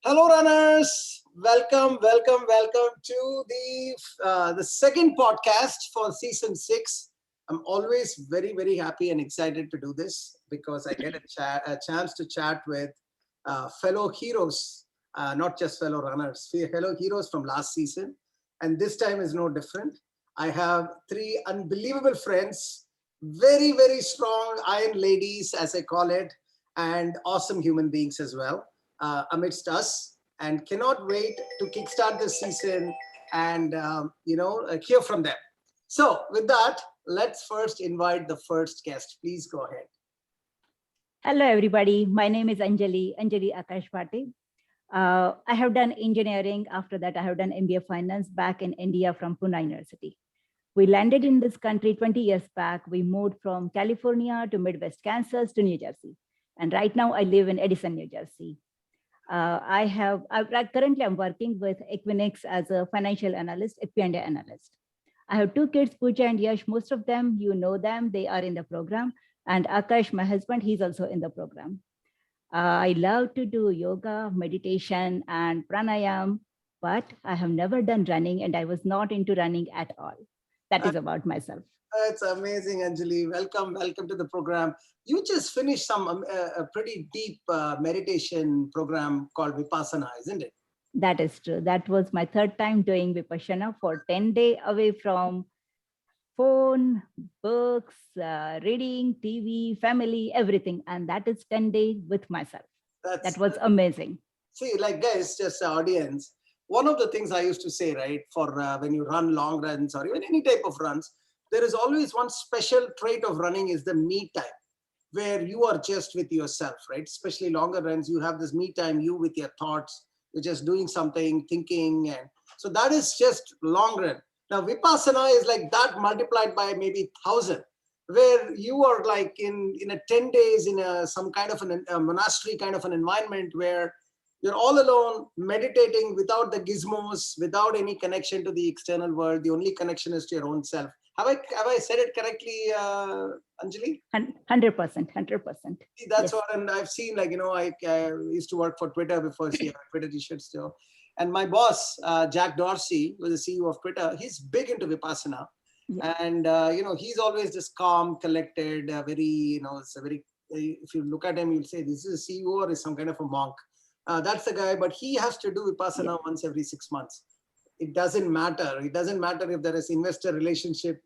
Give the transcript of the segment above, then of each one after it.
Hello, runners. Welcome to the second podcast for season 6. I'm always very happy and excited to do this because I get a chance to chat with fellow heroes, not just fellow runners, fellow heroes from last season. And this time is no different. I have three unbelievable friends, very strong iron ladies, as I call it, and awesome human beings as well amidst us, and cannot wait to kickstart this season and hear from them. So with that, let's first invite the first guest. Please go ahead. Hello, everybody. My name is Anjali Akash Bhate. I have done engineering. After that, I have done MBA Finance back in India from Pune University. We landed in this country 20 years back. We moved from California to Midwest Kansas to New Jersey. And right now I live in Edison, New Jersey. Currently I'm working with Equinix as a financial analyst, FP&A analyst. I have two kids, Pooja and Yash. Most of them, you know them, they are in the program. And Akash, my husband, he's also in the program. I love to do yoga, meditation, and pranayam, but I have never done running, and I was not into running at all. That is about myself. That's amazing, Anjali. Welcome to the program. You just finished a pretty deep meditation program called Vipassana, isn't it? That is true. That was my third time doing Vipassana for 10 days away from phone, books, reading, TV, family, everything. And that is 10 days with myself. That was amazing. See, like guys, just the audience, one of the things I used to say, right, for when you run long runs or even any type of runs, there is always one special trait of running is the me time, where you are just with yourself, right? Especially longer runs, you have this me time, you with your thoughts, you're just doing something, thinking. And so that is just long run. Now, Vipassana is like that multiplied by maybe 1,000, where you are like in a 10 days in some kind of a monastery kind of an environment where you're all alone, meditating without the gizmos, without any connection to the external world. The only connection is to your own self. Have I said it correctly, Anjali? 100%. See, that's what, and I've seen, like, I used to work for Twitter before, see, Twitter t-shirt still. And my boss, Jack Dorsey, who is the CEO of Twitter, he's big into Vipassana. Yeah. And, he's always just calm, collected, it's a very, if you look at him, you'll say, this is a CEO or is some kind of a monk. That's the guy, but he has to do Vipassana once every 6 months. It doesn't matter. It doesn't matter if there is investor relationship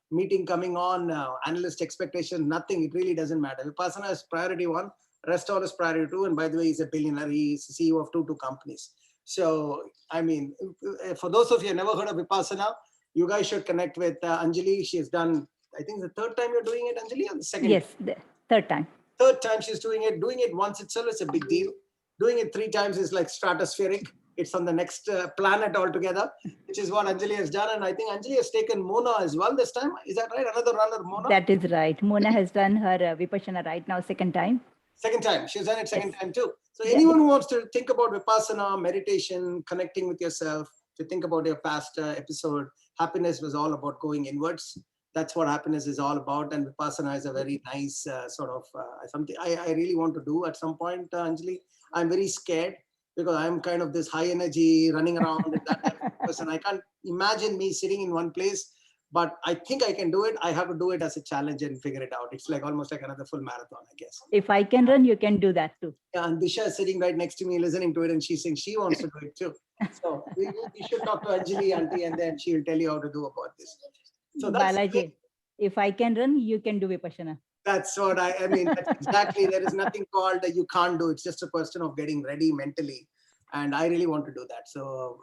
meeting coming on, analyst expectation, nothing. It really doesn't matter. Vipassana is priority 1, rest all is priority 2. And by the way, he's a billionaire. He's CEO of two companies. So, I mean, for those of you who have never heard of Vipassana, you guys should connect with Anjali. She has done, I think the third time you're doing it, Anjali, or the second? Yes, the third time. Third time she's doing it. Doing it once itself is a big deal. Doing it 3 times is like stratospheric. It's on the next planet altogether, which is what Anjali has done. And I think Anjali has taken Mona as well this time. Is that right? Another runner, Mona? That is right. Mona has done her Vipassana right now, second time. Second time. She's done it second time too. So anyone who wants to think about Vipassana, meditation, connecting with yourself, to think about your past episode, happiness was all about going inwards. That's what happiness is all about. And Vipassana is a very nice sort of something I really want to do at some point, Anjali. I'm very scared because I'm kind of this high energy running around with that type of person. I can't imagine me sitting in one place, but I think I can do it. I have to do it as a challenge and figure it out. It's like almost like another full marathon, I guess. If I can run, you can do that too. Yeah, and Disha is sitting right next to me listening to it, and she's saying she wants to do it too. So we should talk to Anjali auntie, and then she'll tell you how to do about this. So that's Balaji, if I can run, you can do Vipassana. That's what I mean. That's exactly. There is nothing called that you can't do. It's just a question of getting ready mentally. And I really want to do that. So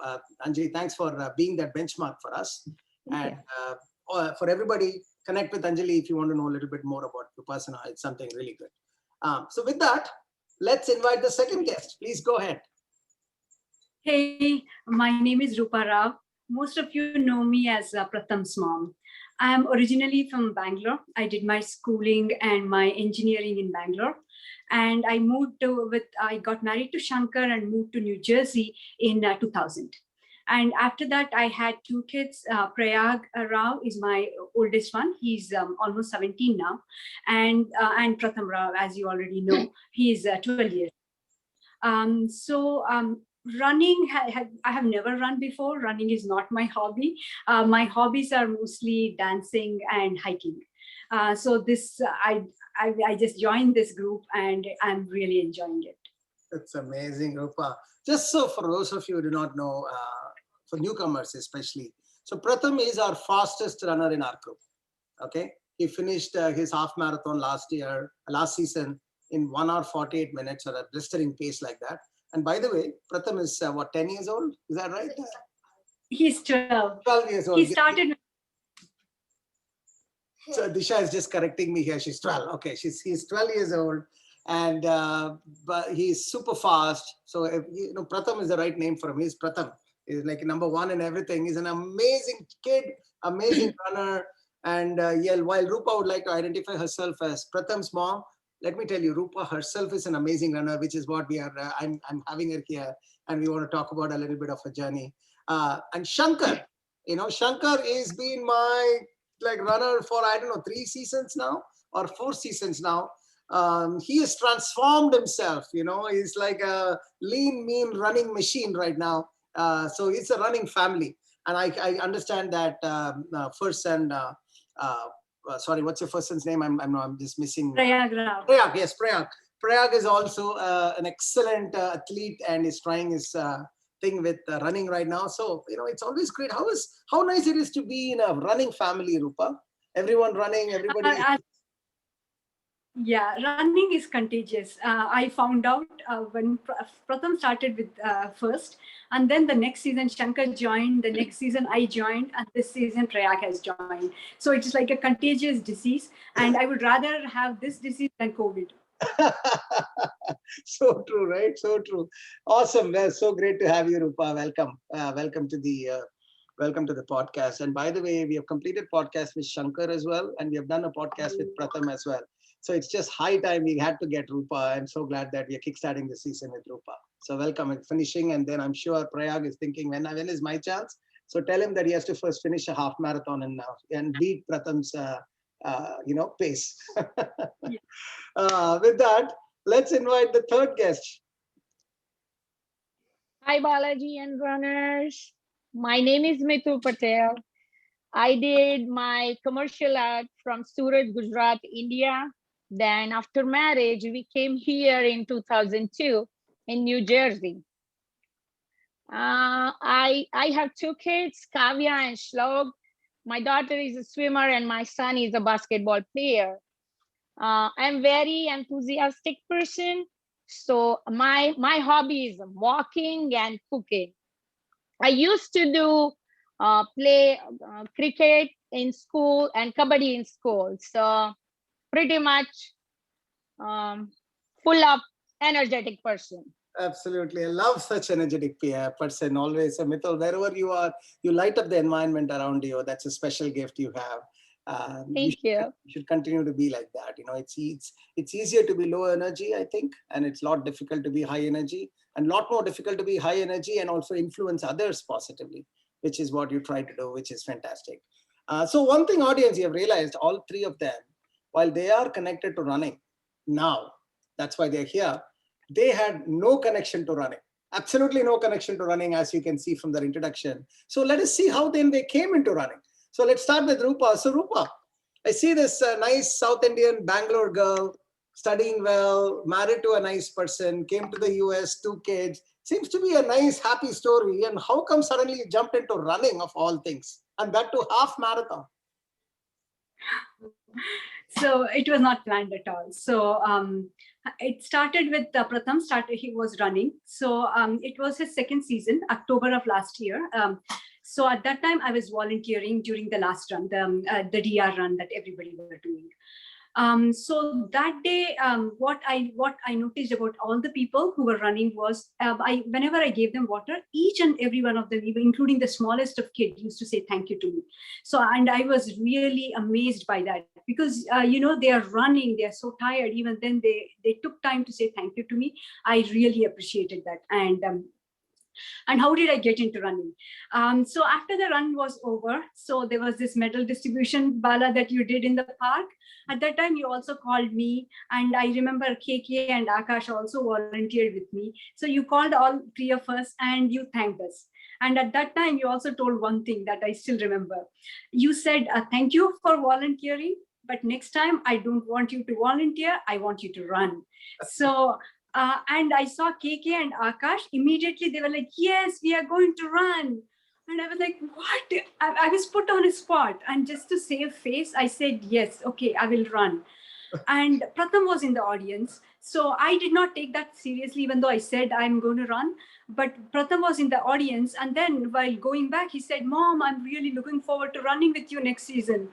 Anjali, thanks for being that benchmark for us. And for everybody, connect with Anjali if you want to know a little bit more about Vipassana. It's something really good. So with that, let's invite the second guest. Please go ahead. Hey, my name is Rupa Rao. Most of you know me as Pratham's mom. I am originally from Bangalore. I did my schooling and my engineering in Bangalore. And I I got married to Shankar and moved to New Jersey in 2000. And after that, I had 2 kids. Prayag Rao is my oldest one. He's almost 17 now. And Pratham Rao, as you already know, he's 12 years. Running, I have never run before. Running is not my hobby. My hobbies are mostly dancing and hiking. I just joined this group and I'm really enjoying it. It's amazing, Rupa. Just so for those of you who do not know, for newcomers especially, so Pratham is our fastest runner in our group. Okay, he finished his half marathon last season in 1 hour 48 minutes, or a blistering pace like that. And by the way, Pratham is 10 years old? Is that right? He's 12. 12 years old. He started. So Disha is just correcting me here. She's 12. Okay, he's 12 years old, and but he's super fast. So if, Pratham is the right name for him. He's Pratham. He's like number one in everything. He's an amazing kid, amazing runner. And while Rupa would like to identify herself as Pratham's mom, let me tell you, Rupa herself is an amazing runner, which is what we are. I'm having her here, and we want to talk about a little bit of a journey. And Shankar, Shankar is been my runner for, I don't know, 3 seasons now or 4 seasons now. He has transformed himself. He's like a lean, mean running machine right now. So it's a running family, and I understand that first and. Sorry, what's your first son's name? I'm just missing. Prayag. Prayag, yes, Prayag. Prayag is also an excellent athlete and is trying his thing with running right now. So it's always great. How nice it is to be in a running family, Rupa. Everyone running, everybody. Yeah, running is contagious. I found out when Pratham started with first, and then the next season Shankar joined, the next season I joined, and this season Prayag has joined. So it's like a contagious disease, and I would rather have this disease than COVID. So true, right? So true. Awesome. That's so great to have you, Rupa. Welcome. Welcome to the podcast. And by the way, we have completed podcast with Shankar as well, and we have done a podcast with Pratham as well. So it's just high time we had to get Rupa. I'm so glad that we are kickstarting the season with Rupa. So welcome and finishing. And then I'm sure Prayag is thinking, when is my chance? So tell him that he has to first finish a half marathon and beat Pratham's pace. With that, let's invite the third guest. Hi, Balaji and runners. My name is Mitu Patel. I did my commercial art from Surat, Gujarat, India. Then after marriage, we came here in 2002 in New Jersey. I have 2 kids, Kavya and Shlok. My daughter is a swimmer and my son is a basketball player. I'm very enthusiastic person. So my hobby is walking and cooking. I used to do play cricket in school and kabaddi in school. So pretty much full of energetic person. Absolutely. I love such energetic person. Always, Mithil, wherever you are, you light up the environment around you. That's a special gift you have. Thank you. You should continue to be like that. It's easier to be low energy, I think, and it's a lot difficult to be high energy, and a lot more difficult to be high energy and also influence others positively, which is what you try to do, which is fantastic. So one thing, audience, you have realized, all 3 of them, while they are connected to running now, that's why they're here, they had no connection to running. Absolutely no connection to running, as you can see from their introduction. So let us see how then they came into running. So let's start with Rupa. So Rupa, I see this nice South Indian Bangalore girl, studying well, married to a nice person, came to the US, 2 kids. Seems to be a nice, happy story. And how come suddenly you jumped into running of all things? And that to half marathon. So it was not planned at all. So it started with Pratham. He was running. So it was his 2nd season, October of last year. So at that time, I was volunteering during the last run, the DR run that everybody were doing. So that day, what I noticed about all the people who were running was, whenever I gave them water, each and every one of them, even including the smallest of kids, used to say thank you to me. So, and I was really amazed by that, because they are running, they are so tired. Even then, they took time to say thank you to me. I really appreciated that. And And how did I get into running? So after the run was over, so there was this medal distribution, Bala, that you did in the park. At that time, you also called me, and I remember KK and Akash also volunteered with me. So you called all three of us and you thanked us. And at that time, you also told one thing that I still remember. You said, thank you for volunteering, but next time I don't want you to volunteer, I want you to run. So and I saw KK and Akash. Immediately they were like, yes, we are going to run. And I was like, what? I was put on a spot. And just to save face, I said, yes, okay, I will run. And Pratham was in the audience. So I did not take that seriously, even though I said I'm going to run. But Pratham was in the audience. And then while going back, he said, Mom, I'm really looking forward to running with you next season.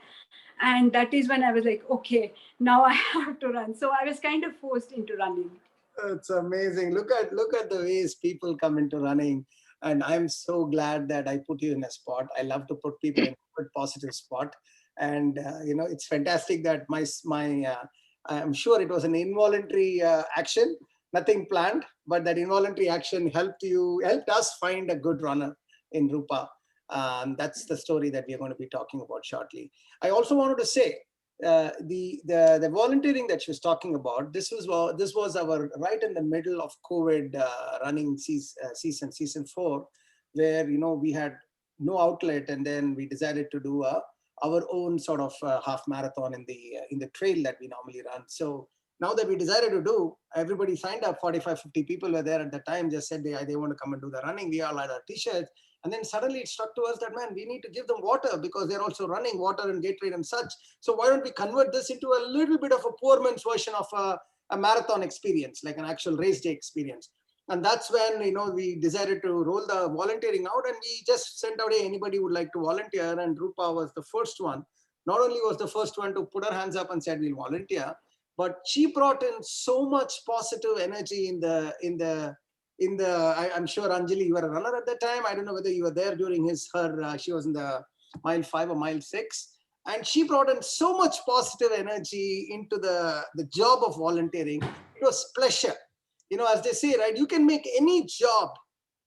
And that is when I was like, okay, now I have to run. So I was kind of forced into running. It's amazing. Look at the ways people come into running. And I'm so glad that I put you in a spot. I love to put people in a good positive spot. And it's fantastic that I'm sure it was an involuntary action, nothing planned, but that involuntary action helped us find a good runner in Rupa. That's the story that we're going to be talking about shortly. I also wanted to say, the volunteering that she was talking about, this was our right in the middle of COVID running season 4, where we had no outlet, and then we decided to do our own sort of half marathon in the trail that we normally run. So now that we decided to do, everybody signed up. 45-50 people were there at the time, just said they want to come and do the running. We all had our t-shirts. And then suddenly it struck to us that, man, we need to give them water because they're also running, water and Gatorade and such. So why don't we convert this into a little bit of a poor man's version of a marathon experience, like an actual race day experience. And that's when, we decided to roll the volunteering out, and we just sent out, hey, anybody would like to volunteer. And Rupa was the first one. Not only was the first one to put her hands up and said, we'll volunteer, but she brought in so much positive energy I'm sure, Anjali, you were a runner at that time. I don't know whether you were there during she was in the mile 5 or mile 6. And she brought in so much positive energy into the job of volunteering. It was pleasure. As they say, right, you can make any job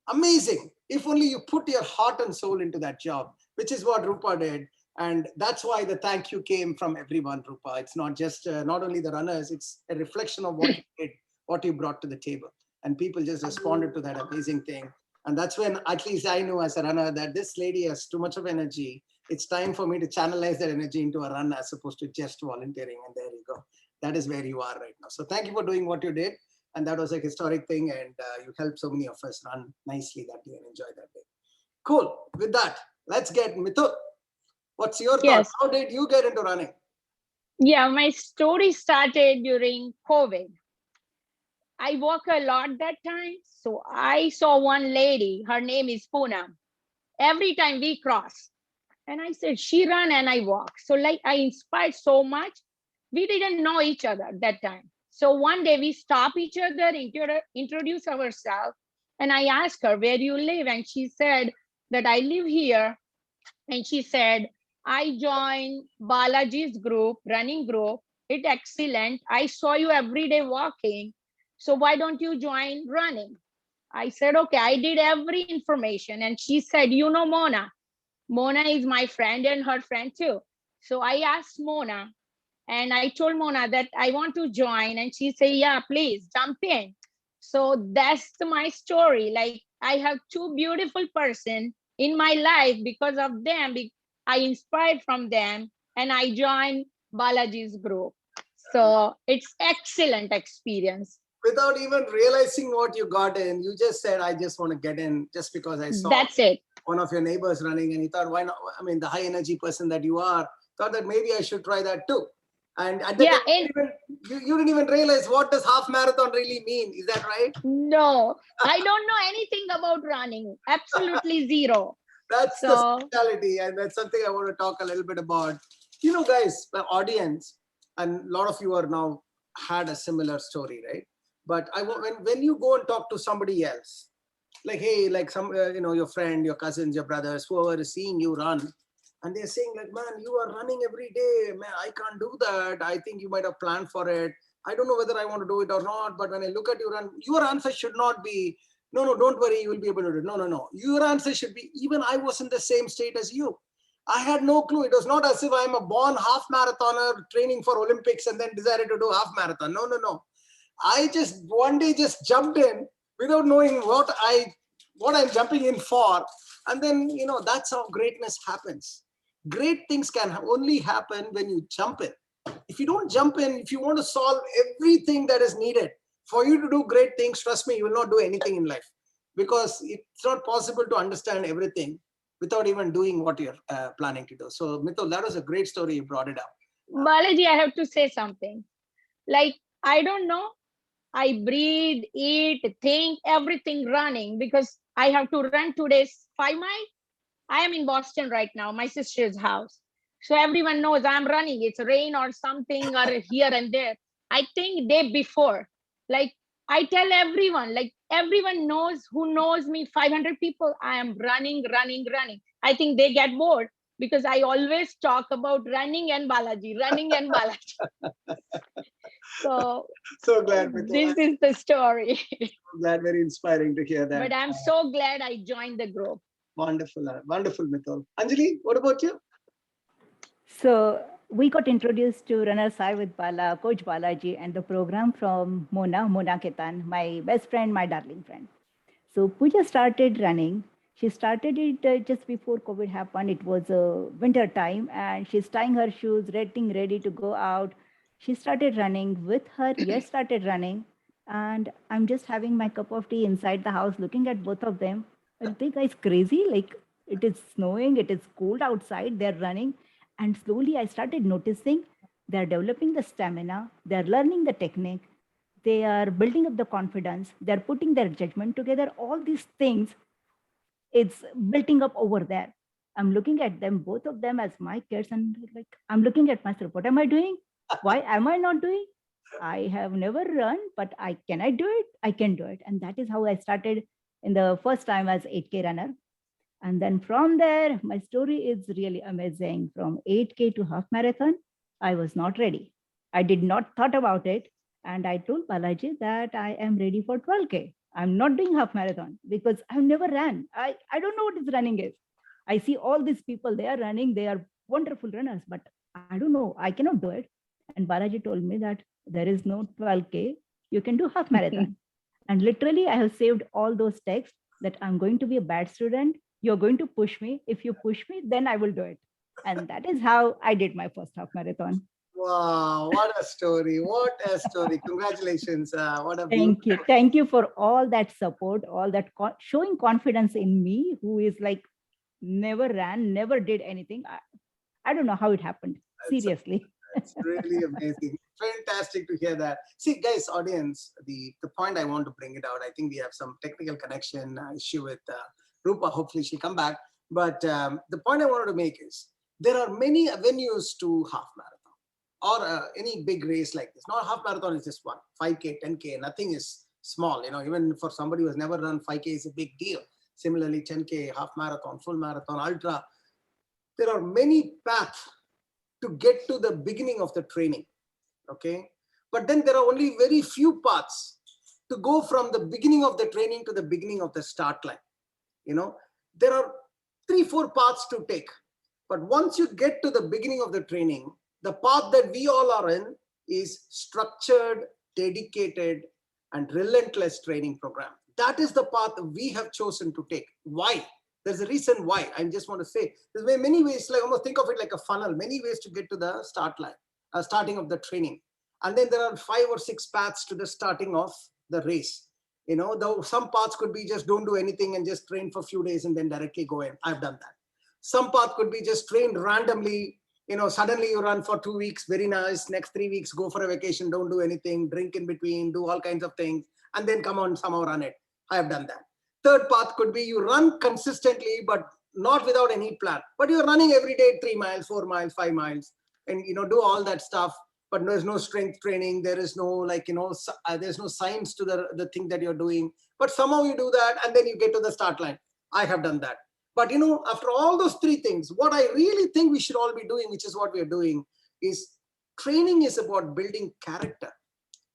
amazing if only you put your heart and soul into that job, which is what Rupa did. And that's why the thank you came from everyone, Rupa. It's not just, not only the runners, it's a reflection of what you did, what you brought to the table. And people just responded to that amazing thing. And that's when, at least I knew as a runner, that this lady has too much of energy. It's time for me to channelize that energy into a run as opposed to just volunteering. And there you go. That is where you are right now. So thank you for doing what you did. And that was a historic thing. And you helped so many of us run nicely that day and enjoy that day. Cool. With that, let's get Mithun. What's your thought? How did you get into running? Yeah, my story started during COVID. I walk a lot that time. So I saw one lady, her name is Poonam. Every time we cross. And I said, she run and I walk. So like I inspired so much. We didn't know each other that time. So one day we stop each other, introduce ourselves. And I asked her, where do you live? And she said that I live here. And she said, I joined Balaji's group, running group. It's excellent. I saw you every day walking. So why don't you join running? I said, okay, I did every information. And she said, Mona. Mona is my friend and her friend too. So I asked Mona, and I told Mona that I want to join. And she said, yeah, please jump in. So that's my story. Like I have two beautiful person in my life. Because of them, I inspired from them and I joined Balaji's group. So it's excellent experience. Without even realizing what you got in, you just said, I just want to get in just because I saw That's it. One of your neighbors running, and you thought, why not? I mean, the high energy person that you are, thought that maybe I should try that too. And at the time, you didn't even realize what does half marathon really mean. Is that right? No, I don't know anything about running. Absolutely zero. That's the speciality, and that's something I want to talk a little bit about. Guys, the audience, and a lot of you are now had a similar story, right? But when you go and talk to somebody else, like, hey, like some, your friend, your cousins, your brothers, whoever is seeing you run, and they're saying like, man, you are running every day, man, I can't do that. I think you might have planned for it. I don't know whether I want to do it or not. But when I look at you run, your answer should not be, No, don't worry, you will be able to do it. No. Your answer should be, even I was in the same state as you. I had no clue. It was not as if I'm a born half marathoner training for Olympics and then decided to do half marathon. No. I just one day just jumped in without knowing what I'm jumping in for. And then, that's how greatness happens. Great things can only happen when you jump in. If you don't jump in, if you want to solve everything that is needed for you to do great things, trust me, you will not do anything in life, because it's not possible to understand everything without even doing what you're planning to do. So Mithul, that was a great story. You brought it up. Balaji, I have to say something. Like, I don't know. I breathe, eat, think, everything running, because I have to run today's 5 miles. I am in Boston right now, my sister's house. So everyone knows I'm running. It's rain or something or here and there. I think day before, like I tell everyone, like everyone knows who knows me, 500 people, I am running. I think they get bored because I always talk about running and Balaji. So Glad, Mithul. this is the story. Glad, very inspiring to hear that. But I'm so glad I joined the group. Wonderful, Mithul. Anjali, what about you? So we got introduced to Runners High with Coach Balaji, and the program from Mona Ketan, my best friend, my darling friend. So Pooja started running. She started it just before COVID happened. It was winter time, and she's tying her shoes, getting ready to go out. She started running with her. Yes, started running, and I'm just having my cup of tea inside the house, looking at both of them. Are they guys crazy? Like, it is snowing, it is cold outside. They're running, and slowly I started noticing they're developing the stamina. They're learning the technique. They are building up the confidence. They're putting their judgment together. All these things, it's building up over there. I'm looking at them, both of them, as my kids, and like I'm looking at myself. What am I doing? Why am I not doing? I have never run, but can I do it? I can do it. And that is how I started in the first time as 8K runner. And then from there, my story is really amazing. From 8K to half marathon, I was not ready. I did not thought about it. And I told Balaji that I am ready for 12K. I'm not doing half marathon because I've never ran. I don't know what is running is. I see all these people, they are running, they are wonderful runners, but I don't know, I cannot do it. And Balaji told me that there is no 12K, you can do half marathon. And literally, I have saved all those texts that I'm going to be a bad student. You're going to push me. If you push me, then I will do it. And that is how I did my first half marathon. Wow, what a story. What a story. Congratulations. What a Thank you. Thank you for all that support, all that showing confidence in me, who is like never ran, never did anything. I don't know how it happened. Seriously. It's really amazing. Fantastic to hear that. See, guys, audience, the point I want to bring it out, I think we have some technical connection issue with Rupa. Hopefully she'll come back. But the point I wanted to make is there are many avenues to half marathon or any big race like this. Not half marathon is just one. 5K, 10K, nothing is small. Even for somebody who has never run 5K is a big deal. Similarly, 10K, half marathon, full marathon, ultra. There are many paths to get to the beginning of the training, okay? But then there are only very few paths to go from the beginning of the training to the beginning of the start line. There are 3-4 paths to take. But once you get to the beginning of the training, the path that we all are in is structured, dedicated, and relentless training program. That is the path we have chosen to take. Why? There's a reason why. I just want to say, there's many ways, like almost think of it like a funnel, many ways to get to the start line, starting of the training. And then there are 5 or 6 paths to the starting of the race. Though some paths could be just don't do anything and just train for a few days and then directly go in. I've done that. Some path could be just train randomly. Suddenly you run for 2 weeks, very nice. Next 3 weeks, go for a vacation, don't do anything, drink in between, do all kinds of things, and then come on, somehow run it. I have done that. Third path could be you run consistently, but not without any plan. But you're running every day 3 miles, 4 miles, 5 miles, and do all that stuff. But there's no strength training. There is no there's no science to the thing that you're doing. But somehow you do that, and then you get to the start line. I have done that. But after all those 3 things, what I really think we should all be doing, which is what we are doing, is training is about building character.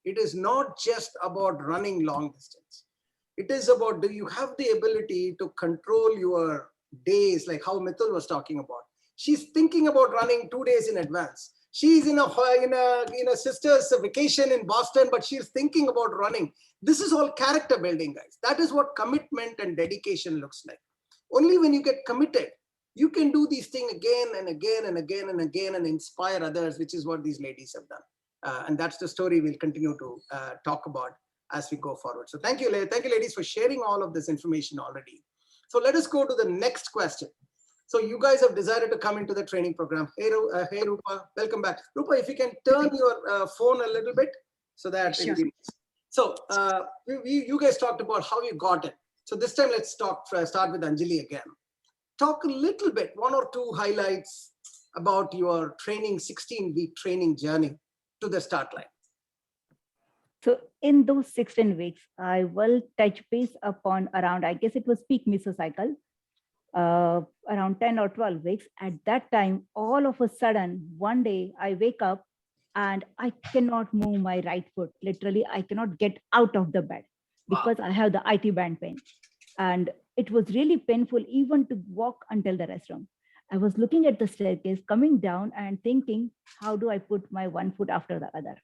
It is not just about running long distance. It is about, do you have the ability to control your days, like how Mithul was talking about. She's thinking about running 2 days in advance. She's in a sister's vacation in Boston, but she's thinking about running. This is all character building, guys. That is what commitment and dedication looks like. Only when you get committed, you can do these things again and again and again and again and inspire others, which is what these ladies have done. And that's the story we'll continue to talk about as we go forward. So thank you, ladies, for sharing all of this information already. So let us go to the next question. So you guys have decided to come into the training program. Hey, Rupa, welcome back. Rupa, if you can turn your phone a little bit so that. Sure. So you guys talked about how you got it. So this time let's start with Anjali again. Talk a little bit, 1 or 2 highlights about your training, 16-week training journey to the start line. So in those 16 weeks, I will touch base upon around, I guess it was peak mesocycle, around 10 or 12 weeks. At that time, all of a sudden, one day I wake up and I cannot move my right foot. Literally, I cannot get out of the bed because I have the IT band pain. And it was really painful even to walk until the restroom. I was looking at the staircase, coming down and thinking, how do I put my one foot after the other?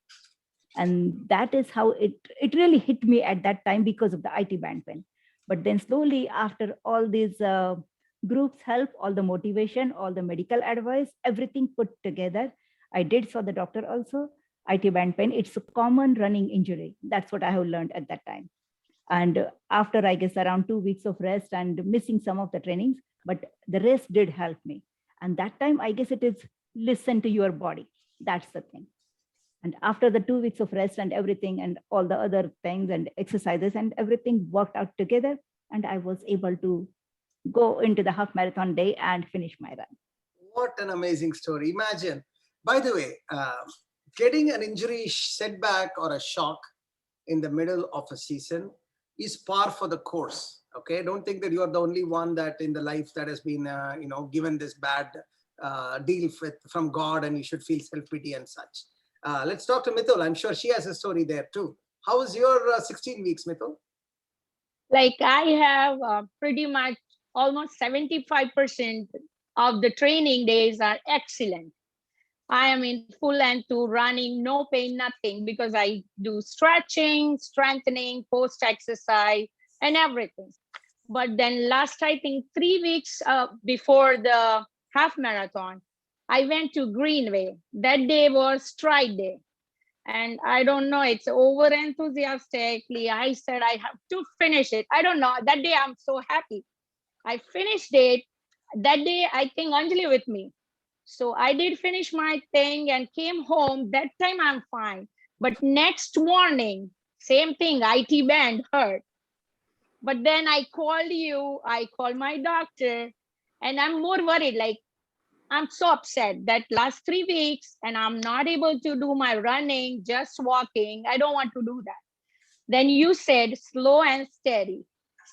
And that is how it really hit me at that time because of the IT band pain. But then slowly after all these groups help, all the motivation, all the medical advice, everything put together, I did saw the doctor also. IT band pain, it's a common running injury. That's what I have learned at that time. And after, I guess, around 2 weeks of rest and missing some of the trainings, but the rest did help me. And that time, I guess it is listen to your body. That's the thing. And after the 2 weeks of rest and everything and all the other things and exercises and everything worked out together, and I was able to go into the half marathon day and finish my run. What an amazing story. Imagine, by the way, getting an injury setback or a shock in the middle of a season is par for the course. Okay, don't think that you are the only one that in the life that has been, given this bad deal from God, and you should feel self-pity and such. Let's talk to Mithul. I'm sure she has a story there too. How was your 16 weeks, Mithul? Like I have pretty much almost 75% of the training days are excellent. I am in full end to running, no pain, nothing, because I do stretching, strengthening, post exercise and everything. But then last, I think 3 weeks before the half marathon, I went to Greenway. That day was stride day. And I don't know, it's over enthusiastically. I said, I have to finish it. I don't know. That day, I'm so happy. I finished it. That day, I think Anjali with me. So I did finish my thing and came home. That time I'm fine. But next morning, same thing, IT band hurt. But then I called you, I called my doctor, and I'm more worried. Like, I'm so upset that last 3 weeks and I'm not able to do my running, just walking. I don't want to do that. Then you said slow and steady.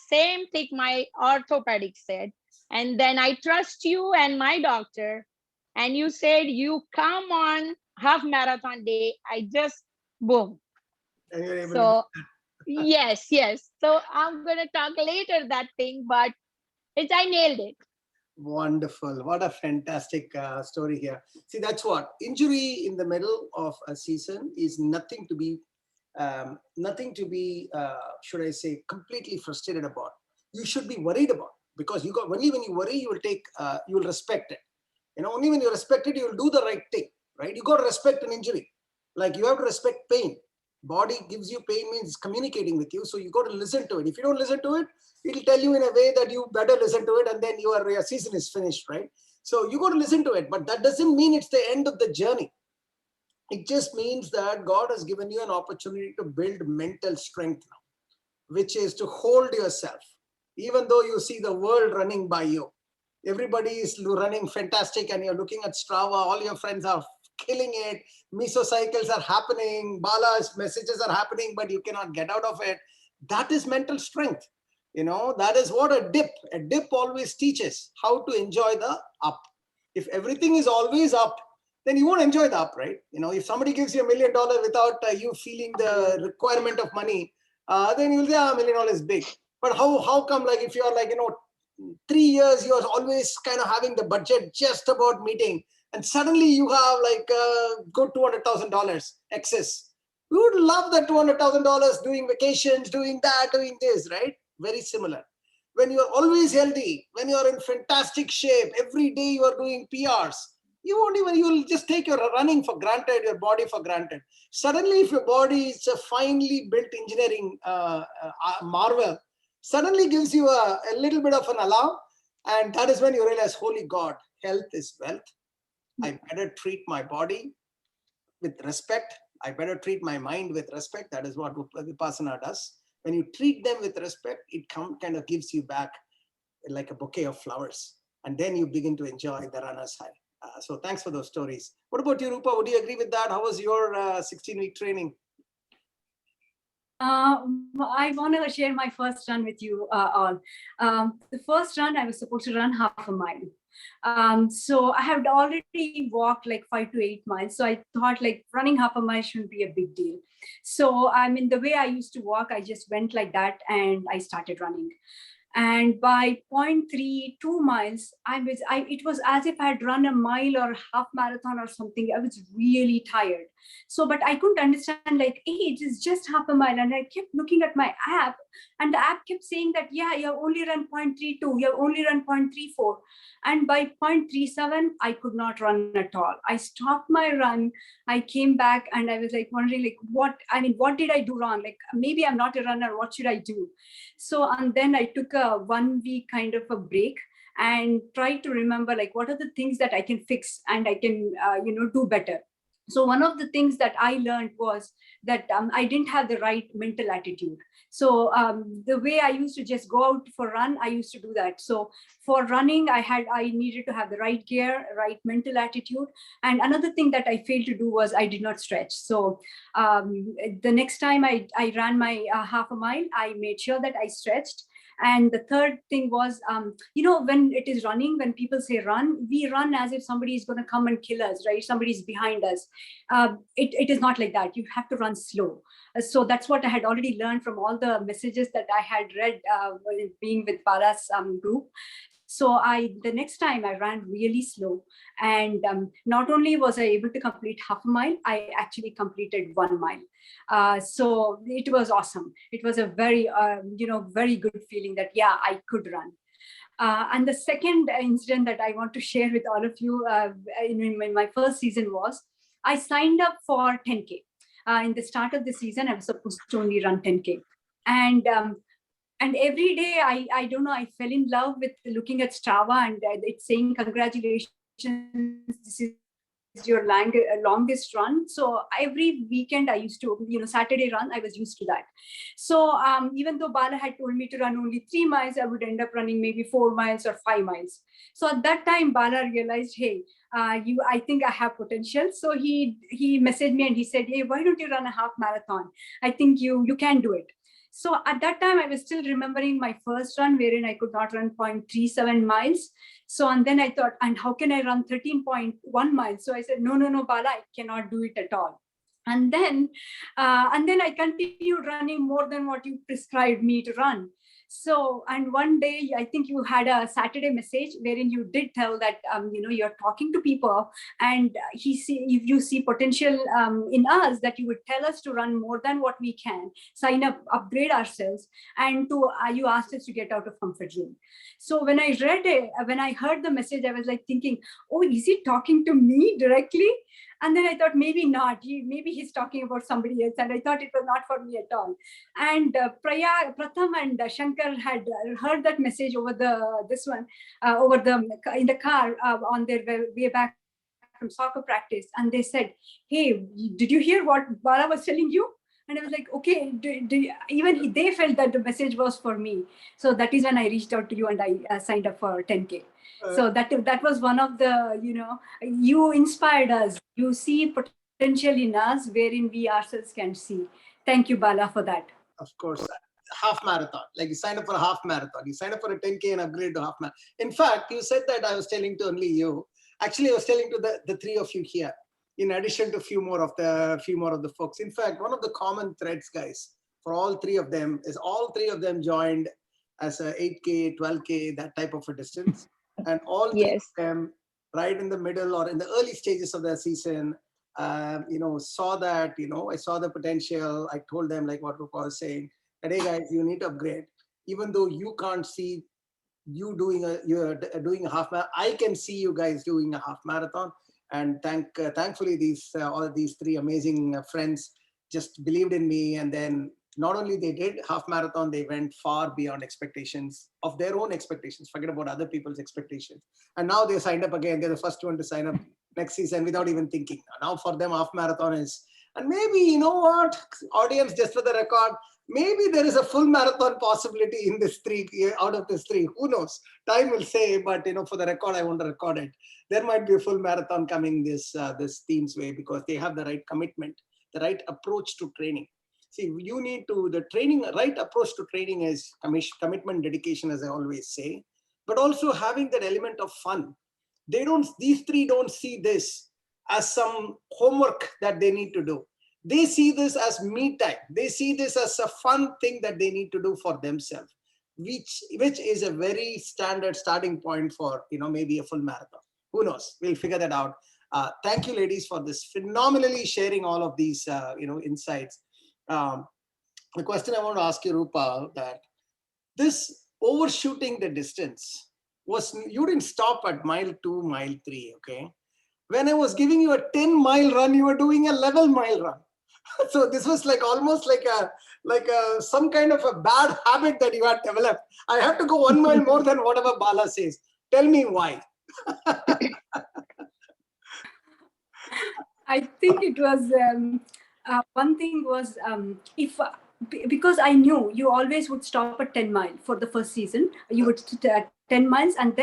Same thing my orthopedic said. And then I trust you and my doctor. And you said you come on half marathon day. I just boom. So yes. So I'm gonna talk later that thing, but I nailed it. Wonderful. What a fantastic story here. See, that's what injury in the middle of a season is nothing to be, should I say, completely frustrated about. You should be worried about, because only when you worry, you will respect it. Only when you respect it, you will do the right thing, right? You got to respect an injury. Like you have to respect pain. Body gives you pain, means it's communicating with you. So you got to listen to it. If you don't listen to it, it'll tell you in a way that you better listen to it, and then your season is finished, right? So you got to listen to it, but that doesn't mean it's the end of the journey. It just means that God has given you an opportunity to build mental strength now, which is to hold yourself, even though you see the world running by you. Everybody is running fantastic, and you're looking at Strava, all your friends are killing it, mesocycles are happening, Bala's messages are happening, but you cannot get out of it. That is mental strength. That is what a dip always teaches, how to enjoy the up. If everything is always up, then you won't enjoy the up, right? If somebody gives you $1 million without you feeling the requirement of money, then you'll say, $1 million is big. But how come, like, if you're like, 3 years, you're always kind of having the budget just about meeting, and suddenly you have like good $200,000 excess. We would love that $200,000 doing vacations, doing that, doing this, right? Very similar. When you're always healthy, when you're in fantastic shape, every day you are doing PRs, you'll just take your running for granted, your body for granted. Suddenly, if your body is a finely built engineering marvel, suddenly gives you a little bit of an alarm. And that is when you realize, holy God, health is wealth. I better treat my body with respect. I better treat my mind with respect. That is what Vipassana does. When you treat them with respect, it kind of gives you back like a bouquet of flowers. And then you begin to enjoy the runner's high. So thanks for those stories. What about you, Rupa? Would you agree with that? How was your 16-week training? I want to share my first run with you all. The first run, I was supposed to run half a mile. So I had already walked like 5 to 8 miles. So I thought like running half a mile shouldn't be a big deal. So I mean, the way I used to walk, I just went like that and I started running. And by 0.32 miles, it was as if I had run a mile or half marathon or something. I was really tired. So, but I couldn't understand like, hey, it is just half a mile. And I kept looking at my app and the app kept saying that, yeah, you have only run 0.32, you have only run 0.34. And by 0.37, I could not run at all. I stopped my run. I came back and I was like wondering like, what did I do wrong? Like, maybe I'm not a runner. What should I do? So, and then I took a 1 week kind of a break and tried to remember like, what are the things that I can fix and I can, do better. So one of the things that I learned was that I didn't have the right mental attitude. So the way I used to just go out for run, I used to do that. So for running, I needed to have the right gear, right mental attitude. And another thing that I failed to do was I did not stretch. So the next time I ran my half a mile, I made sure that I stretched. And the third thing was, when it is running, when people say run, we run as if somebody is going to come and kill us, right? Somebody's behind us. It is not like that. You have to run slow. So that's what I had already learned from all the messages that I had read being with Bala's group. So the next time I ran really slow, and not only was I able to complete half a mile, I actually completed 1 mile. So it was awesome. It was a very, very good feeling that, yeah, I could run. And the second incident that I want to share with all of you in my first season was, I signed up for 10K. In the start of the season, I was supposed to only run 10K. And every day, I don't know, I fell in love with looking at Strava and it's saying, congratulations, this is your longest run. So every weekend I used to, Saturday run, I was used to that. So even though Bala had told me to run only 3 miles, I would end up running maybe 4 miles or 5 miles. So at that time, Bala realized, hey, I think I have potential. So he messaged me and he said, hey, why don't you run a half marathon? I think you can do it. So at that time, I was still remembering my first run wherein I could not run 0.37 miles. So, and then I thought, and how can I run 13.1 miles? So I said, no, Bala, I cannot do it at all. And then I continued running more than what you prescribed me to run. So, and one day, I think you had a Saturday message wherein you did tell that, you're talking to people and if you see potential in us, that you would tell us to run more than what we can, sign up, upgrade ourselves, and you asked us to get out of comfort zone. So when I read it, when I heard the message, I was like thinking, oh, is he talking to me directly? And then I thought, maybe not. Maybe he's talking about somebody else. And I thought it was not for me at all. And Pratham and Shankar had heard that message over in the car on their way back from soccer practice. And they said, hey, did you hear what Bala was telling you? And I was like, okay, even they felt that the message was for me. So that is when I reached out to you and I signed up for 10K. So that was one of the, you inspired us. You see potential in us wherein we ourselves can see. Thank you, Bala, for that. Of course. Half marathon, like you signed up for a half marathon, you signed up for a 10K and upgrade to half marathon. In fact, you said that I was telling to only you. Actually, I was telling to the three of you here, in addition to a few more of the folks. In fact, one of the common threads, guys, for all three of them is all three of them joined as a 8K, 12K, that type of a distance. And all three Yes. of them right in the middle or in the early stages of their season, saw that, I saw the potential. I told them, like what Rupa was saying, that, hey guys, you need to upgrade. Even though you can't see you're doing a half marathon, I can see you guys doing a half marathon. And thankfully, all of these three amazing friends just believed in me. And then not only they did half marathon, they went far beyond expectations of their own expectations. Forget about other people's expectations. And now they signed up again. They're the first one to sign up next season without even thinking. Now for them, half marathon is, and maybe, you know what, audience, just for the record, maybe there is a full marathon possibility in this three, out of this three. Who knows? Time will say, but for the record, I want to record it. There might be a full marathon coming this team's way because they have the right commitment, the right approach to training. See, you need to, the training, right approach to training is commitment, dedication, as I always say, but also having that element of fun. These three don't see this as some homework that they need to do. They see this as me time. They see this as a fun thing that they need to do for themselves, which is a very standard starting point for, maybe a full marathon. Who knows? We'll figure that out. Thank you, ladies, for this phenomenally sharing all of these, insights. The question I want to ask you, Rupa, that this overshooting the distance was, you didn't stop at mile 2, mile 3, okay? When I was giving you a 10-mile run, you were doing a 11-mile run. So this was like almost like some kind of a bad habit that you had developed. I have to go 1 mile more than whatever Bala says. Tell me why. I think it was one thing was because I knew you always would stop at 10 miles for the first season. You would 10 miles and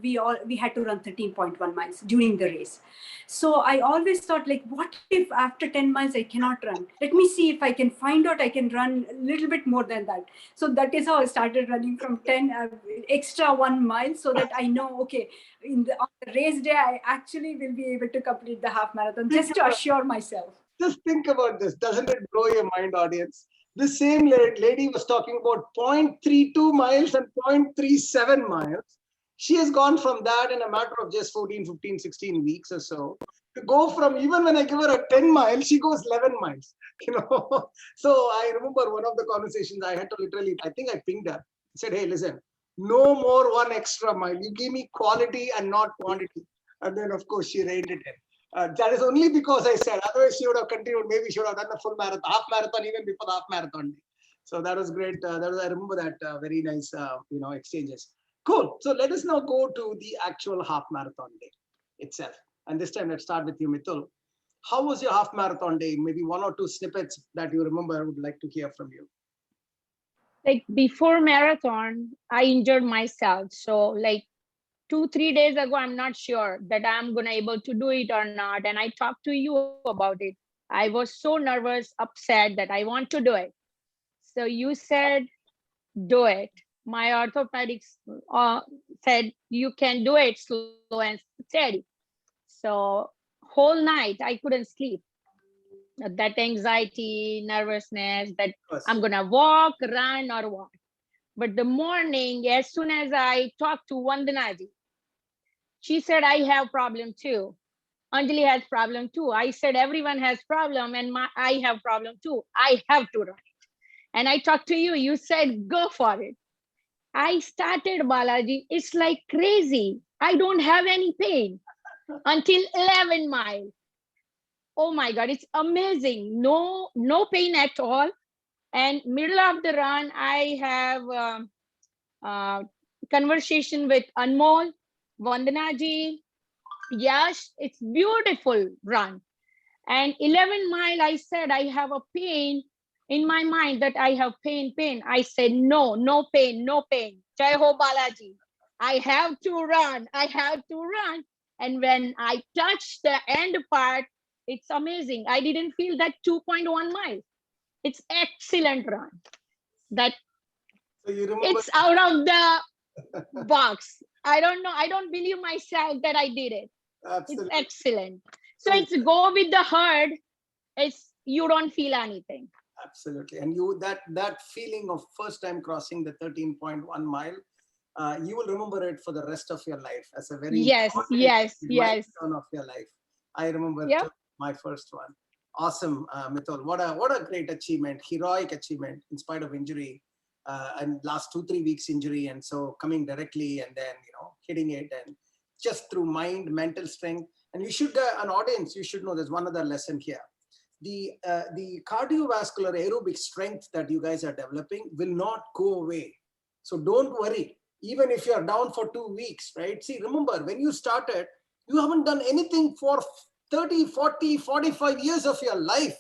we had to run 13.1 miles during the race. So I always thought, like, what if after 10 miles I cannot run? Let me see if I can find out I can run a little bit more than that. So that is how I started running from 10 extra 1 mile, so that I know, okay, on the race day, I actually will be able to complete the half marathon, just to assure myself. Just think about this. Doesn't it blow your mind, audience? The same lady was talking about 0.32 miles and 0.37 miles. She has gone from that in a matter of just 14, 15, 16 weeks or so to go from, even when I give her a 10 miles, she goes 11 miles, So I remember one of the conversations I had to literally, I think I pinged her. I said, hey, listen, no more 1 extra mile. You give me quality and not quantity. And then, of course, she reined it in. That is only because I said, otherwise she would have continued. Maybe she would have done the full marathon, half marathon, even before the half marathon day. So that was great. I remember that very nice, exchanges. Cool. So let us now go to the actual half marathon day itself. And this time, let's start with you, Mithul. How was your half marathon day? Maybe 1 or 2 snippets that you remember. I would like to hear from you. Like before marathon, I injured myself. So like 2-3 days ago, I'm not sure that I'm gonna able to do it or not. And I talked to you about it. I was so nervous, upset that I want to do it. So you said, do it. My orthopedics said you can do it slow and steady. So whole night I couldn't sleep. That anxiety, nervousness, that I'm gonna walk, run, or what. But the morning, as soon as I talked to Vandanaji, she said, I have problem too. Anjali has problem too. I said, everyone has problem, and I have problem too. I have to run it. And I talked to you, you said, go for it. I started, Balaji. It's like crazy. I don't have any pain until 11 miles. Oh my God, it's amazing. No pain at all. And middle of the run, I have conversation with Anmol, Vandanaji, Yash. It's beautiful run. And 11 mile, I said, I have a pain in my mind that I have pain. I said, no pain. Jai Ho Balaji. I have to run. And when I touched the end part, it's amazing. I didn't feel that 2.1 miles. It's excellent run. That so you remember, it's out of the box. I don't know. I don't believe myself that I did it. absolutely. It's excellent. So it's go with the herd. You don't feel anything. Absolutely. And you, that feeling of first time crossing the 13.1 mile, you will remember it for the rest of your life as a very Yes, important yes, yes. milestone of your life. I remember Yep. too, my first one. Awesome, Mithul. What a great achievement, heroic achievement in spite of injury, and last 2-3 weeks injury, and so coming directly and then hitting it, and just through mind, mental strength. And you should, an audience, you should know there's one other lesson here. The cardiovascular aerobic strength that you guys are developing will not go away. So don't worry, even if you're down for 2 weeks, right? See, remember, when you started, you haven't done anything for 30, 40, 45 years of your life,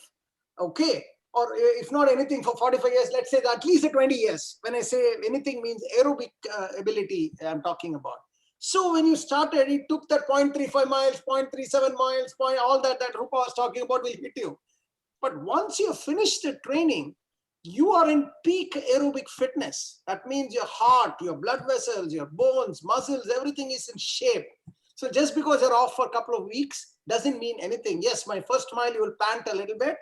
okay? Or if not anything for 45 years, let's say at least 20 years. When I say anything means aerobic ability, I'm talking about. So when you started, it took that 0.35 miles, 0.37 miles, all that Rupa was talking about will hit you. But once you finish the training, you are in peak aerobic fitness. That means your heart, your blood vessels, your bones, muscles, everything is in shape. So just because you're off for a couple of weeks doesn't mean anything. Yes, my first mile, you will pant a little bit.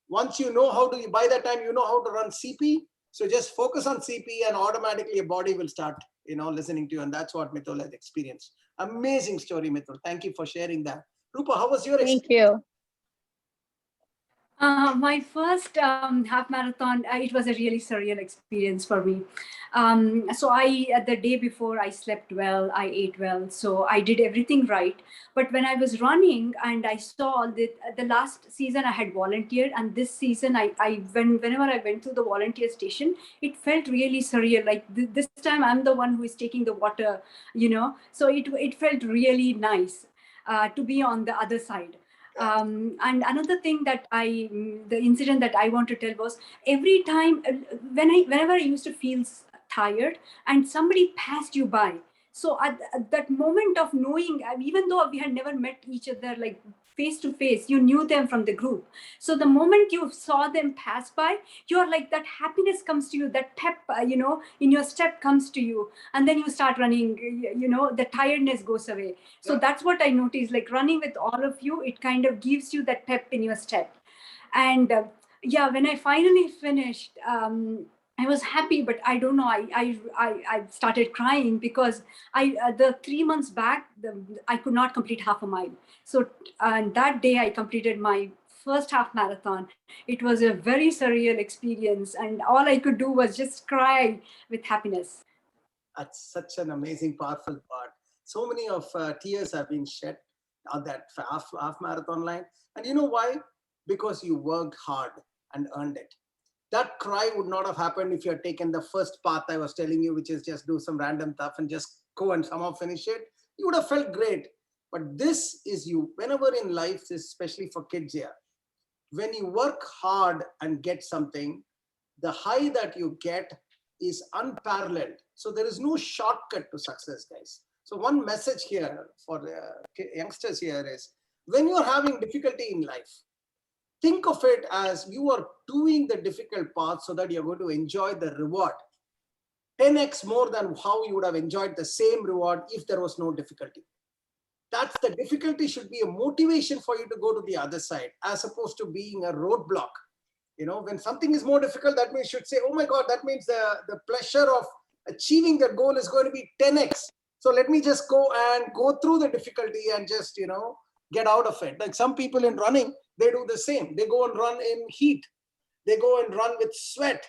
Once you know how to, by that time, you know how to run CP. So just focus on CP and automatically your body will start, listening to you. And that's what Mithul has experienced. Amazing story, Mithul. Thank you for sharing that. Rupa, how was your experience? Thank you. My first half marathon, it was a really surreal experience for me. So the day before, I slept well, I ate well, so I did everything right. But when I was running and I saw the last season I had volunteered, and this season whenever I went to the volunteer station, it felt really surreal. Like this time I'm the one who is taking the water, So it felt really nice to be on the other side. And another thing the incident that I want to tell was every time whenever I used to feel tired and somebody passed you by. So at that moment of knowing, even though we had never met each other like face to face, you knew them from the group. So the moment you saw them pass by, you're like, that happiness comes to you, that pep, in your step comes to you. And then you start running, the tiredness goes away. So that's what I noticed, like running with all of you, it kind of gives you that pep in your step. And when I finally finished, I was happy, but I don't know. I started crying because the 3 months back, I could not complete half a mile. So and that day I completed my first half marathon. It was a very surreal experience, and all I could do was just cry with happiness. That's such an amazing, powerful part. So many of tears have been shed on that half marathon line. And you know why? Because you worked hard and earned it. That cry would not have happened if you had taken the first path I was telling you, which is just do some random stuff and just go and somehow finish it. You would have felt great. But this is you. Whenever in life, especially for kids here, when you work hard and get something, the high that you get is unparalleled. So there is no shortcut to success, guys. So one message here for youngsters here is, when you're having difficulty in life, think of it as you are doing the difficult path so that you're going to enjoy the reward 10x more than how you would have enjoyed the same reward if there was no difficulty. That's the difficulty should be a motivation for you to go to the other side, as opposed to being a roadblock. When something is more difficult, that means you should say, oh my God, that means the pleasure of achieving that goal is going to be 10x. So let me just go through the difficulty and just, get out of it. Like some people in running, they do the same. They go and run in heat. They go and run with sweat.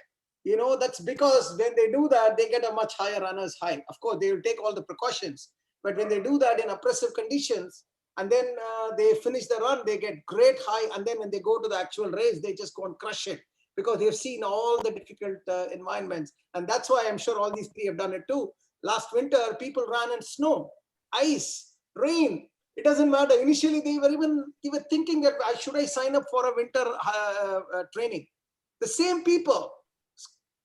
That's because when they do that, they get a much higher runner's high. Of course, they will take all the precautions. But when they do that in oppressive conditions, and then they finish the run, they get great high. And then when they go to the actual race, they just go and crush it because they've seen all the difficult environments. And that's why I'm sure all these three have done it too. Last winter, people ran in snow, ice, rain. It doesn't matter. Initially, they were thinking that should I sign up for a winter training? The same people,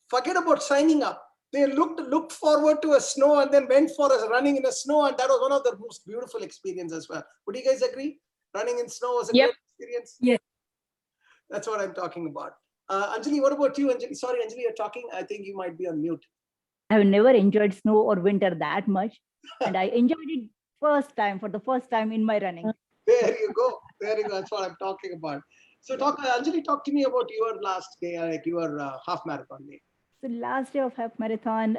forget about signing up. They looked forward to a snow and then went for a running in a snow, and that was one of the most beautiful experiences as well. Would you guys agree? Running in snow was a great experience. Yes. That's what I'm talking about. Anjali, what about you? Anjali, sorry, Anjali, you're talking. I think you might be on mute. I have never enjoyed snow or winter that much, and I enjoyed it for the first time in my running. There you go. There you go. That's what I'm talking about. So Anjali, talk to me about your last day, like your half marathon day. So last day of half marathon,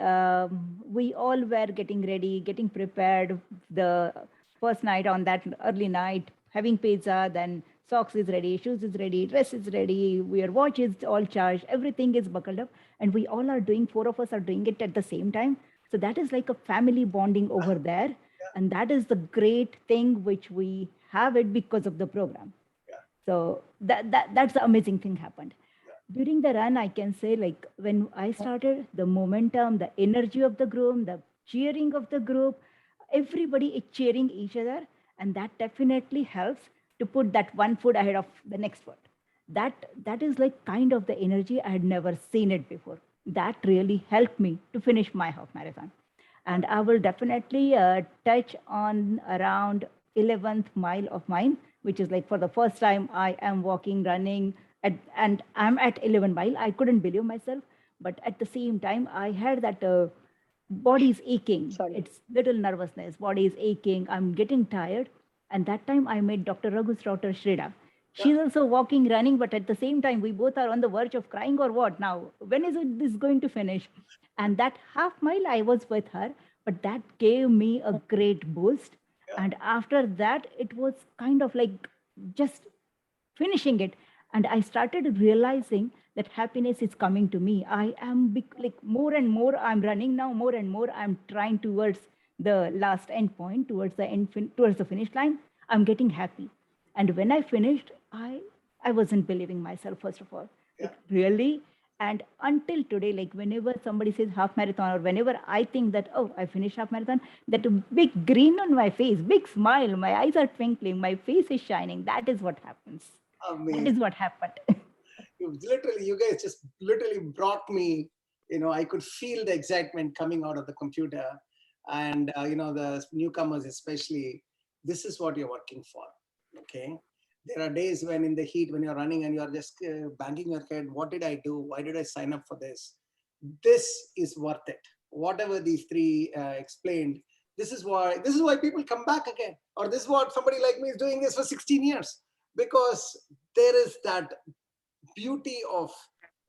we all were getting ready, getting prepared. The first night on that early night, having pizza, then socks is ready, shoes is ready, dress is ready, your watch is all charged, everything is buckled up, and we all are doing. Four of us are doing it at the same time. So that is like a family bonding over there, and that is the great thing which we have it because of the program. Yeah. So that's the amazing thing happened during the run. I can say, like, when I started, the momentum, the energy of the group, the cheering of the group, everybody is cheering each other, and that definitely helps to put that one foot ahead of the next foot. That is like kind of the energy I had never seen it before. That really helped me to finish my half marathon. And I will definitely touch on around 11th mile of mine, which is like for the first time I am walking, running, and I'm at 11 mile. I couldn't believe myself, but at the same time, I had that body is aching. Sorry. It's little nervousness. Body is aching. I'm getting tired, and that time I met Dr. Raghu's daughter Shrida. Yeah. She's also walking, running, but at the same time, we both are on the verge of crying or what now? When is this going to finish? And that half mile, I was with her, but that gave me a great boost. Yeah. And after that, it was kind of like just finishing it. And I started realizing that happiness is coming to me. I am like more and more I'm running now, more and more I'm trying towards the last end point, towards the towards the finish line. I'm getting happy. And when I finished, I wasn't believing myself, first of all. Yeah. Like, really? And until today, like whenever somebody says half marathon, or whenever I think that, oh, I finished half marathon, that big grin on my face, big smile, my eyes are twinkling, my face is shining. That is what happens. That Amazing. is what happened. You guys just literally brought me, I could feel the excitement coming out of the computer. And, the newcomers especially, this is what you're working for, okay? There are days when in the heat, when you're running and you're just banging your head, what did I do? Why did I sign up for this? This is worth it. Whatever these three explained, this is why people come back again. Or this is what somebody like me is doing this for 16 years. Because there is that beauty of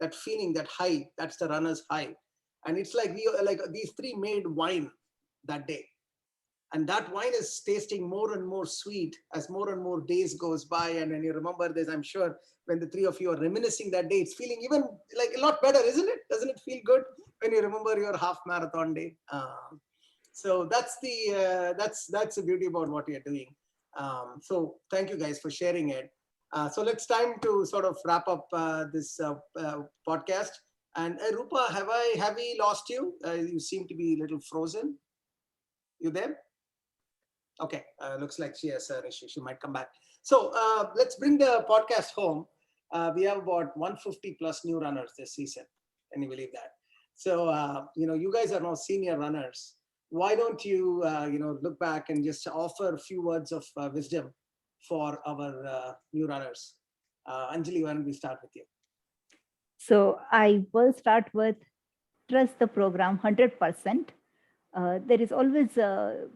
that feeling, that high. That's the runner's high. And it's like these three made wine that day. And that wine is tasting more and more sweet as more and more days goes by. And when you remember this, I'm sure when the three of you are reminiscing that day, it's feeling even like a lot better, isn't it? Doesn't it feel good when you remember your half marathon day? So that's the beauty about what you're doing. So thank you guys for sharing it. So it's time to sort of wrap up this podcast. And Rupa, have we lost you? You seem to be a little frozen. You there? Okay, looks like she has an issue. She might come back. So let's bring the podcast home. We have about 150 plus new runners this season. Can you believe that? So, you guys are now senior runners. Why don't you, look back and just offer a few words of wisdom for our new runners? Anjali, why don't we start with you? So I will start with trust the program 100%. There is always a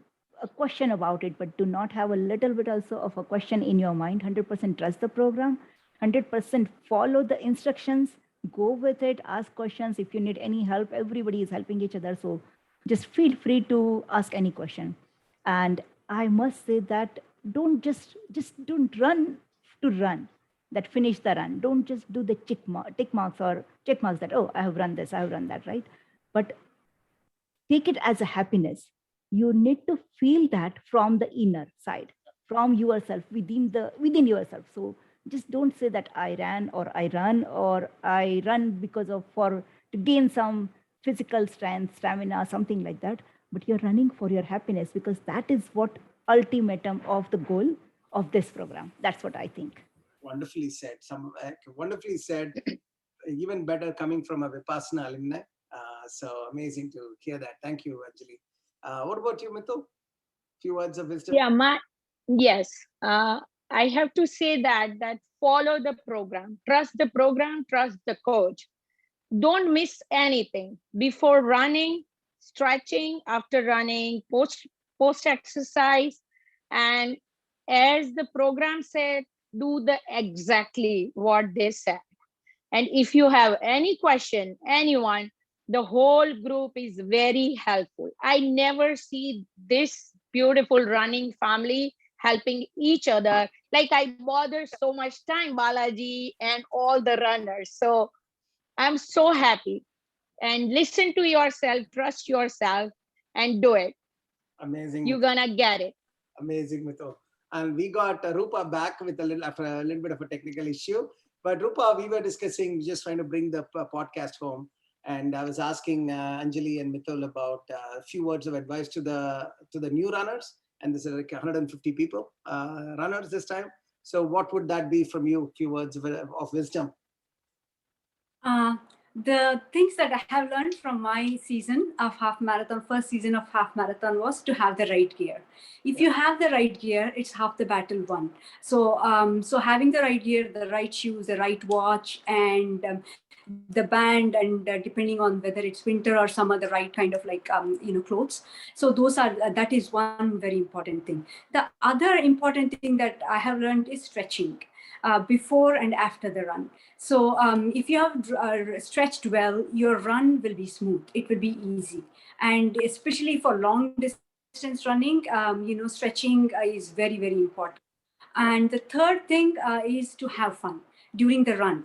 question about it, but do not have a little bit also of a question in your mind. 100% trust the program, 100% follow the instructions, go with it, ask questions. If you need any help, everybody is helping each other. So just feel free to ask any question. And I must say that don't don't run to run, that finish the run. Don't just do the tick marks or check marks that, oh, I have run this, I have run that, right? But take it as a happiness. You need to feel that from the inner side, from yourself, within yourself. So just don't say that I ran or I run because of to gain some physical strength, stamina, something like that. But you're running for your happiness, because that is what ultimatum of the goal of this program. That's what I think. Wonderfully said. Wonderfully said. Even better coming from a Vipassana alumni. So amazing to hear that. Thank you, Anjali. What about you, Mithu? Few words of wisdom. Yeah, yes. I have to say that follow the program, trust the program, trust the coach. Don't miss anything before running, stretching, after running, post exercise, and as the program said, do the exactly what they said. And if you have any question, anyone, the whole group is very helpful. I never see this beautiful running family helping each other. Like I bother so much time, Balaji and all the runners. So I'm so happy. And listen to yourself, trust yourself, and do it. Amazing. You're gonna get it. Amazing, Mito. And we got Rupa back with a little after a little bit of a technical issue. But Rupa, we were discussing, just trying to bring the podcast home, and I was asking Anjali and Mithul about a few words of advice to the new runners, and this is like 150 people runners this time. So, what would that be from you? A few words of wisdom. The things that I have learned from my season of half marathon, first season of half marathon, was to have the right gear. If you have the right gear, it's half the battle won. So having the right gear, the right shoes, the right watch, and the band, and depending on whether it's winter or summer, the right kind of like clothes. So those are that is one very important thing. The other important thing that I have learned is stretching. Before and after the run. So if you have stretched well, your run will be smooth. It will be easy. And especially for long distance running, stretching is very, very important. And the third thing is to have fun during the run.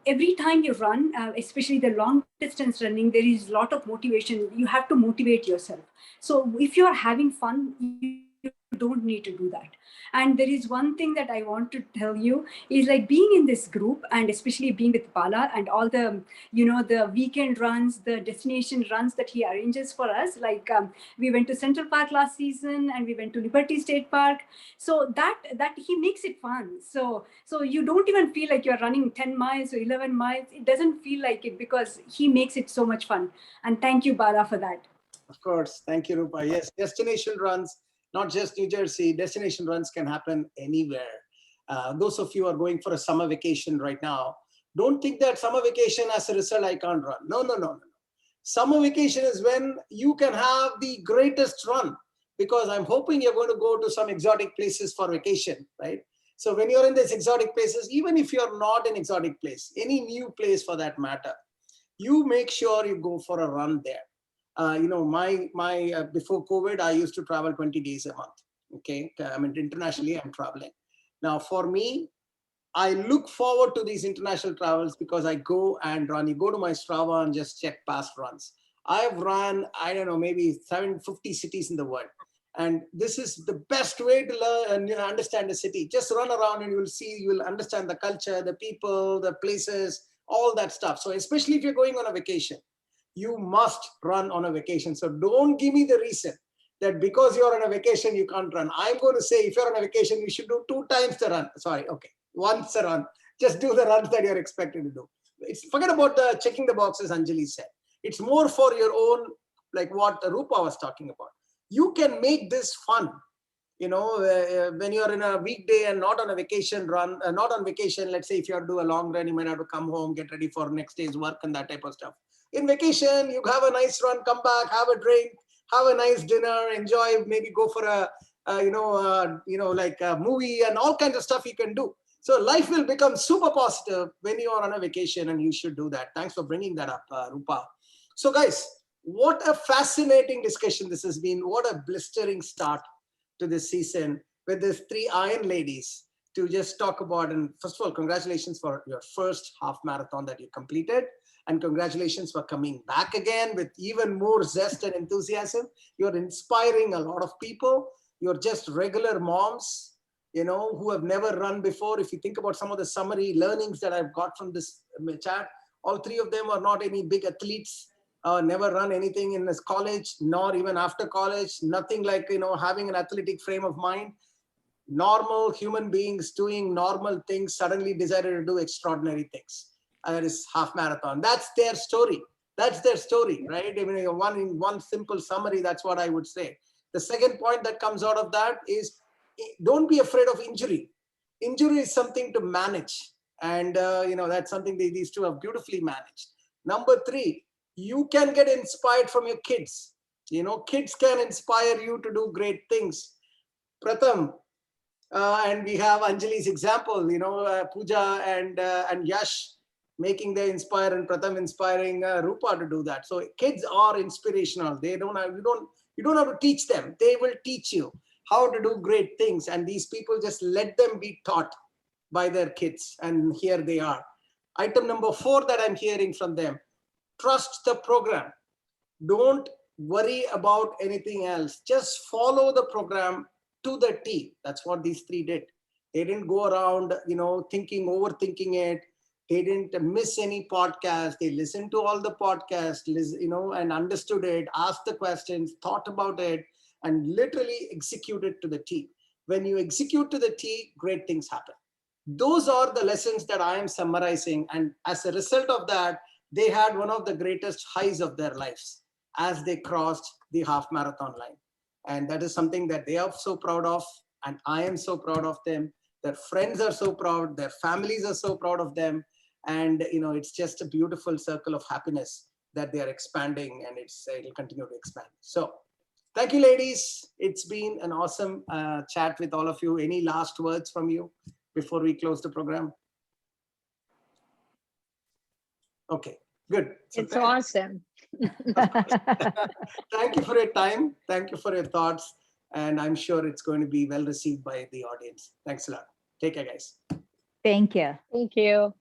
Every time you run, especially the long distance running, there is a lot of motivation. You have to motivate yourself. So if you're having fun, you don't need to do that. And there is one thing that I want to tell you is like being in this group, and especially being with Bala and all the, the weekend runs, the destination runs that he arranges for us. Like we went to Central Park last season, and we went to Liberty State Park. So that he makes it fun. So you don't even feel like you're running 10 miles or 11 miles. It doesn't feel like it because he makes it so much fun. And thank you, Bala, for that. Of course. Thank you, Rupa. Yes, destination runs, not just New Jersey, destination runs can happen anywhere. Those of you who are going for a summer vacation right now, don't think that summer vacation as a result I can't run. No. Summer vacation is when you can have the greatest run, because I'm hoping you're going to go to some exotic places for vacation, right? So when you're in these exotic places, even if you're not in exotic place, any new place for that matter, you make sure you go for a run there. My before COVID, I used to travel 20 days a month. Okay, I mean internationally, I'm traveling. Now, for me, I look forward to these international travels because I go and run. You go to my Strava and just check past runs. I've run, I don't know, maybe 750 cities in the world. And this is the best way to learn and understand a city. Just run around and you will see, you will understand the culture, the people, the places, all that stuff. So especially if you're going on a vacation, you must run on a vacation. So don't give me the reason that because you're on a vacation, you can't run. I'm going to say if you're on a vacation, you should do 2 times the run. Sorry, okay, once a run. Just do the runs that you're expected to do. Forget about the checking the boxes, Anjali said. It's more for your own, like what Rupa was talking about. You can make this fun. When you're in a weekday and not on a vacation run, not on vacation, let's say if you have to do a long run, you might have to come home, get ready for next day's work and that type of stuff. In vacation, you have a nice run, come back, have a drink, have a nice dinner, enjoy, maybe go for like a movie and all kinds of stuff you can do. So life will become super positive when you are on a vacation, and you should do that. Thanks for bringing that up, Rupa. So guys, what a fascinating discussion this has been. What a blistering start to this season with these 3 iron ladies to just talk about. And first of all, congratulations for your first half marathon that you completed. And congratulations for coming back again with even more zest and enthusiasm. You're inspiring a lot of people. You're just regular moms, who have never run before. If you think about some of the summary learnings that I've got from this chat, all 3 of them are not any big athletes, never run anything in this college, nor even after college, nothing like, having an athletic frame of mind. Normal human beings doing normal things suddenly decided to do extraordinary things. That is half marathon. That's their story. That's their story, right? I mean, one simple summary, that's what I would say. The second point that comes out of that is don't be afraid of injury. Injury is something to manage. And, that's something these 2 have beautifully managed. Number 3, you can get inspired from your kids. Kids can inspire you to do great things. Pratham, And we have Anjali's example, Pooja and Yash making the inspire, and Pratham inspiring Rupa to do that. So kids are inspirational. They don't have, you don't have to teach them. They will teach you how to do great things. And these people, just let them be taught by their kids. And here they are. Item number 4 that I'm hearing from them: trust the program. Don't worry about anything else. Just follow the program to the T. That's what these 3 did. They didn't go around, overthinking it. They didn't miss any podcast. They listened to all the podcasts, and understood it, asked the questions, thought about it, and literally executed to the T. When you execute to the T, great things happen. Those are the lessons that I am summarizing. And as a result of that, they had one of the greatest highs of their lives as they crossed the half marathon line. And that is something that they are so proud of. And I am so proud of them. Their friends are so proud. Their families are so proud of them. And, it's just a beautiful circle of happiness that they are expanding, and it'll continue to expand. So thank you, ladies. It's been an awesome chat with all of you. Any last words from you before we close the program? Okay, good. So It's awesome. thank you for your time. Thank you for your thoughts. And I'm sure it's going to be well received by the audience. Thanks a lot. Take care, guys. Thank you. Thank you.